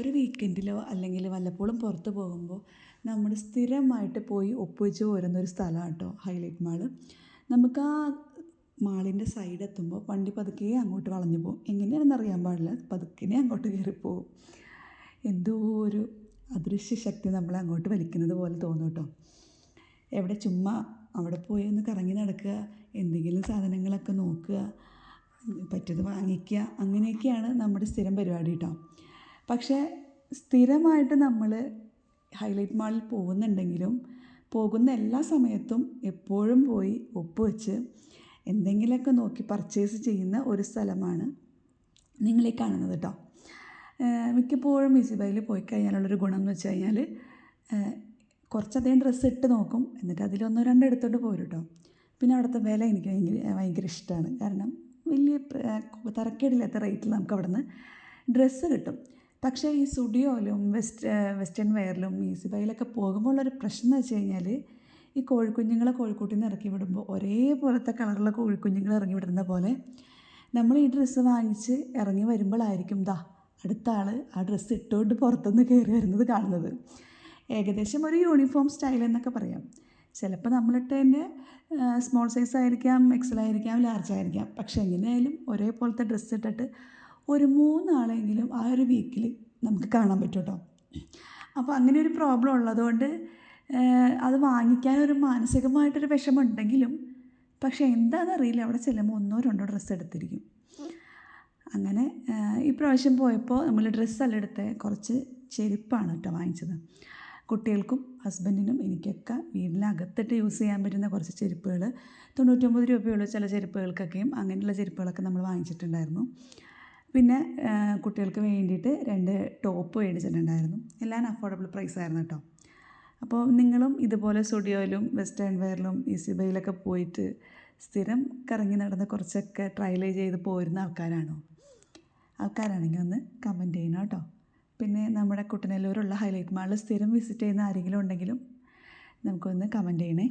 ഒരു വീക്കെൻഡിലോ അല്ലെങ്കിൽ വല്ലപ്പോഴും പുറത്ത് പോകുമ്പോൾ നമ്മൾ സ്ഥിരമായിട്ട് പോയി ഒപ്പുവെച്ച് പോരുന്നൊരു സ്ഥലമാണ് കേട്ടോ ഹൈലൈറ്റ് മാള്. നമുക്ക് ആ മാളിൻ്റെ സൈഡ് എത്തുമ്പോൾ വണ്ടി പതുക്കെ അങ്ങോട്ട് വളഞ്ഞു പോകും. എങ്ങനെയാണെന്ന് അറിയാൻ പാടില്ല, പതുക്കെ അങ്ങോട്ട് കയറിപ്പോവും. എന്തോ ഒരു അദൃശ്യ ശക്തി നമ്മളെ അങ്ങോട്ട് വലിക്കുന്നത് പോലെ തോന്നും കേട്ടോ. എവിടെ ചുമ്മാ അവിടെ പോയി ഒന്ന് കറങ്ങി നടക്കുക, എന്തെങ്കിലും സാധനങ്ങളൊക്കെ നോക്കുക, പറ്റിയത് വാങ്ങിക്കുക, അങ്ങനെയൊക്കെയാണ് നമ്മുടെ സ്ഥിരം പരിപാടി കേട്ടോ. പക്ഷേ സ്ഥിരമായിട്ട് നമ്മൾ ഹൈലൈറ്റ് മാളിൽ പോകുന്നുണ്ടെങ്കിലും പോകുന്ന എല്ലാ സമയത്തും എപ്പോഴും പോയി ഒപ്പുവെച്ച് എന്തെങ്കിലുമൊക്കെ നോക്കി പർച്ചേസ് ചെയ്യുന്ന ഒരു സ്ഥലമാണ് നിങ്ങളീ കാണുന്നത് കേട്ടോ. മിക്കപ്പോഴും ഈസി ബൈയിൽ പോയി കഴിഞ്ഞാലുള്ളൊരു ഗുണം എന്ന് വെച്ച് കഴിഞ്ഞാൽ കുറച്ചധികം ഡ്രസ്സ് ഇട്ട് നോക്കും, എന്നിട്ട് അതിലൊന്നോ രണ്ടോ എടുത്തോണ്ട് പോരും കേട്ടോ. പിന്നെ അവിടുത്തെ വില എനിക്ക് ഭയങ്കര ഇഷ്ടമാണ്. കാരണം വലിയ തരക്കേടില്ലാത്ത റേറ്റിൽ നമുക്ക് അവിടെ നിന്ന് ഡ്രസ്സ് കിട്ടും. പക്ഷേ ഈ സ്റ്റുഡിയോയിലും വെസ്റ്റേൺ വെയറിലും ഈസി ബൈയിലൊക്കെ പോകുമ്പോൾ ഉള്ളൊരു പ്രശ്നം എന്ന് വെച്ച് കഴിഞ്ഞാൽ ഈ കോഴിക്കുഞ്ഞുങ്ങളെ കോഴിക്കൂട്ടിൽ നിന്ന് ഇറക്കി വിടുമ്പോൾ ഒരേപോലത്തെ കളറുള്ള കോഴിക്കുഞ്ഞുങ്ങൾ ഇറങ്ങി വിടുന്ന പോലെ നമ്മൾ ഈ ഡ്രസ്സ് വാങ്ങിച്ച് ഇറങ്ങി വരുമ്പോഴായിരിക്കും അടുത്ത ആൾ ആ ഡ്രസ്സ് ഇട്ടുകൊണ്ട് പുറത്തുനിന്ന് കയറി വരുന്നത് കാണുന്നത്. ഏകദേശം ഒരു യൂണിഫോം സ്റ്റൈൽ എന്നൊക്കെ പറയാം. ചിലപ്പോൾ നമ്മളിട്ടതിൻ്റെ സ്മോൾ സൈസ് ആയിരിക്കാം, എക്സൽ ആയിരിക്കാം, ലാർജ് ആയിരിക്കാം. പക്ഷേ എങ്ങനെയായാലും ഒരേപോലത്തെ ഡ്രസ്സ് ഇട്ടിട്ട് ഒരു 3 ആളെങ്കിലും ആ ഒരു വീക്കിൽ നമുക്ക് കാണാൻ പറ്റും കേട്ടോ. അപ്പോൾ അങ്ങനെ ഒരു പ്രോബ്ലം ഉള്ളതുകൊണ്ട് അത് വാങ്ങിക്കാനൊരു മാനസികമായിട്ടൊരു വിഷമമുണ്ടെങ്കിലും പക്ഷേ എന്താണെന്നറിയില്ല, അവിടെ ചെല്ലുമ്പോൾ 1-2 ഡ്രസ്സ് എടുത്തിരിക്കും. അങ്ങനെ ഇപ്രാവശ്യം പോയപ്പോൾ നമ്മൾ ഡ്രസ്സല്ല എടുത്തത്, കുറച്ച് ചെരുപ്പാണ് കേട്ടോ വാങ്ങിച്ചത്. കുട്ടികൾക്കും ഹസ്ബൻഡിനും എനിക്കൊക്കെ വീടിനകത്തിട്ട് യൂസ് ചെയ്യാൻ പറ്റുന്ന കുറച്ച് ചെരുപ്പുകൾ 99 രൂപയുള്ളൂ ചില ചെരുപ്പുകൾക്കൊക്കെയും. അങ്ങനെയുള്ള ചെരുപ്പുകളൊക്കെ നമ്മൾ വാങ്ങിച്ചിട്ടുണ്ടായിരുന്നു. പിന്നെ കുട്ടികൾക്ക് വേണ്ടിയിട്ട് 2 ടോപ്പ് മേടിച്ചിട്ടുണ്ടായിരുന്നു. എല്ലാം അഫോർഡബിൾ പ്രൈസായിരുന്നു കേട്ടോ. അപ്പോൾ നിങ്ങളും ഇതുപോലെ സ്റ്റുഡിയോയിലും വെസ്റ്റേൺ വെയറിലും ഈസി ബൈയിലൊക്കെ പോയിട്ട് സ്ഥിരം കറങ്ങി നടന്ന് കുറച്ചൊക്കെ ട്രയൽ ചെയ്ത് പോരുന്ന ആൾക്കാരാണെങ്കിൽ ഒന്ന് കമൻറ്റ് ചെയ്യണം കേട്ടോ. പിന്നെ നമ്മുടെ കുട്ടനെല്ലൂരുള്ള ഹൈലൈറ്റ് മാളിൽ സ്ഥിരം വിസിറ്റ് ചെയ്യുന്ന ആരെങ്കിലും ഉണ്ടെങ്കിലും നമുക്കൊന്ന് കമൻറ്റ് ചെയ്യണേ.